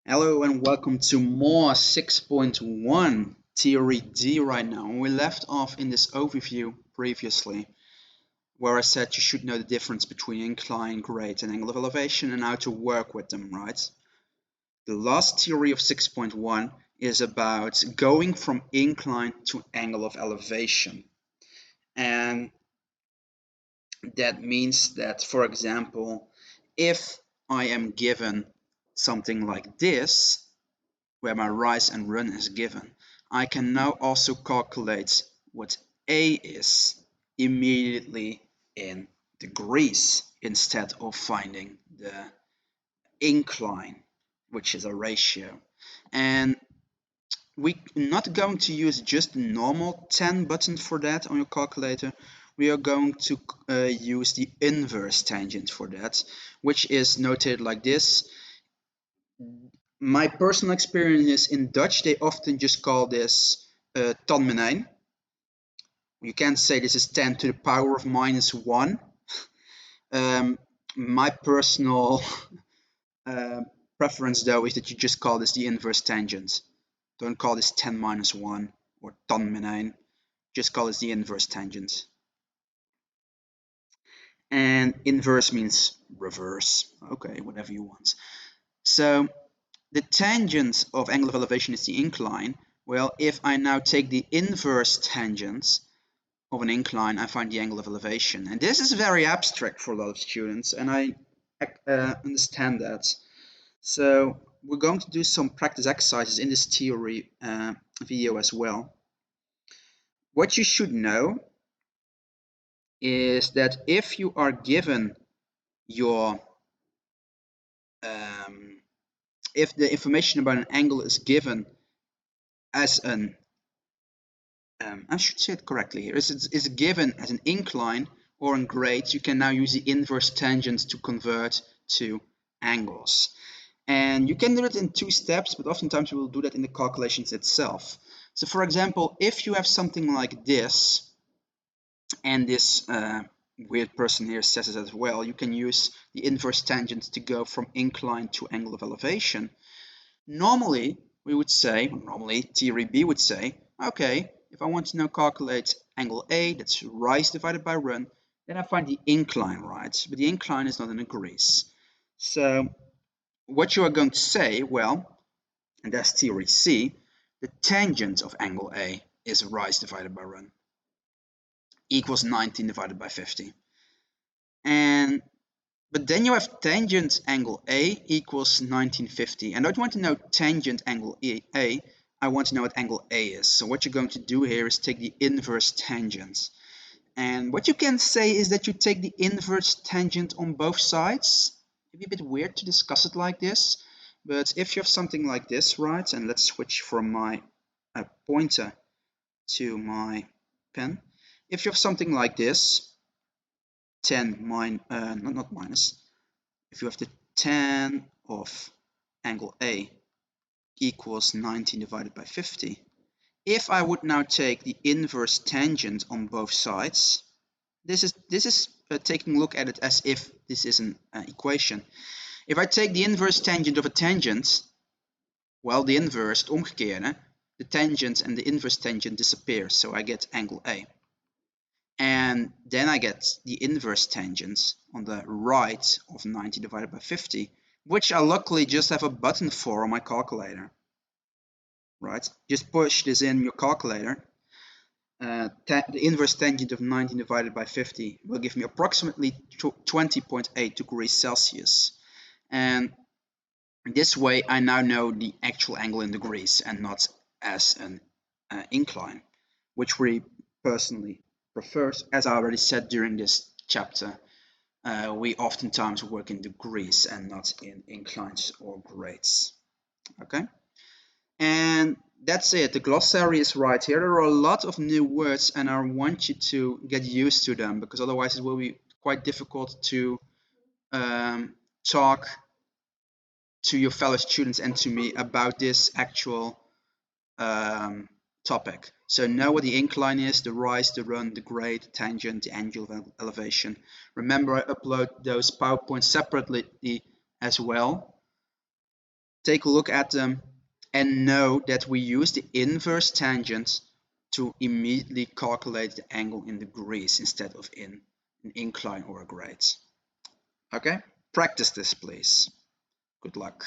Hello and welcome to more 6.1 Theory D right now. We left off in this overview previously where I said you should know the difference between incline, grade and angle of elevation and how to work with them, right? The last theory of 6.1 is about going from incline to angle of elevation. And that means that, for example, if I am given something like this, where my rise and run is given, I can now also calculate what A is immediately in degrees instead of finding the incline, which is a ratio. And we're not going to use just the normal 10 button for that on your calculator. We are going to use the inverse tangent for that, which is notated like this. My personal experience is in Dutch, they often just call this 10 min 1. You can say this is 10 to the power of minus 1. My personal preference though is that you just call this the inverse tangent. Don't call this 10 minus 1 or 10 min 1. Just call this the inverse tangent. And inverse means reverse. Okay, whatever you want. So the tangent of angle of elevation is the incline. Well, if I now take the inverse tangent of an incline, I find the angle of elevation. And this is very abstract for a lot of students, and I understand that. So we're going to do some practice exercises in this theory video as well. What you should know is that if you are given your if the information about an angle is given as an I should say it correctly here, is given as an incline or in grade, you can now use the inverse tangent to convert to angles. And you can do it in 2 steps, but oftentimes you will do that in the calculations itself. So for example, if you have something like this, and this weird person here says it as well, you can use the inverse tangent to go from incline to angle of elevation. Normally, we would say, normally theory B would say, okay, if I want to now calculate angle A, that's rise divided by run, then I find the incline, right? But the incline is not in degrees. So what you are going to say, well, and that's theory C, the tangent of angle A is rise divided by run equals 19 divided by 50. But then you have tangent angle A equals 1950. And I don't want to know tangent angle A, I want to know what angle A is. So what you're going to do here is take the inverse tangent. And what you can say is that you take the inverse tangent on both sides. It'd be a bit weird to discuss it like this. But if you have something like this, right, and let's switch from my pointer to my pen. If you have something like this, 10 not minus, if you have the tan of angle A equals 19 divided by 50, if I would now take the inverse tangent on both sides, this is taking a look at it as if this is an equation. If I take the inverse tangent of a tangent, well, the inverse, het omgekeerde, the tangent and the inverse tangent disappear, so I get angle A. And then I get the inverse tangent on the right of 90 divided by 50, which I luckily just have a button for on my calculator. Right? Just push this in your calculator. The inverse tangent of 19 divided by 50 will give me approximately 20.8 degrees Celsius. And this way I now know the actual angle in degrees and not as an incline, which we personally prefer. As I already said during this chapter, we oftentimes work in degrees and not in inclines or grades. Okay, and that's it. The glossary is right here. There are a lot of new words, and I want you to get used to them, because otherwise it will be quite difficult to talk to your fellow students and to me about this actual topic. So know what the incline is, the rise, the run, the grade, the tangent, the angle of elevation. Remember, I upload those PowerPoints separately as well. take a look at them, and know that we use the inverse tangent to immediately calculate the angle in degrees instead of in an incline or a grade. Okay, practice this please. Good luck.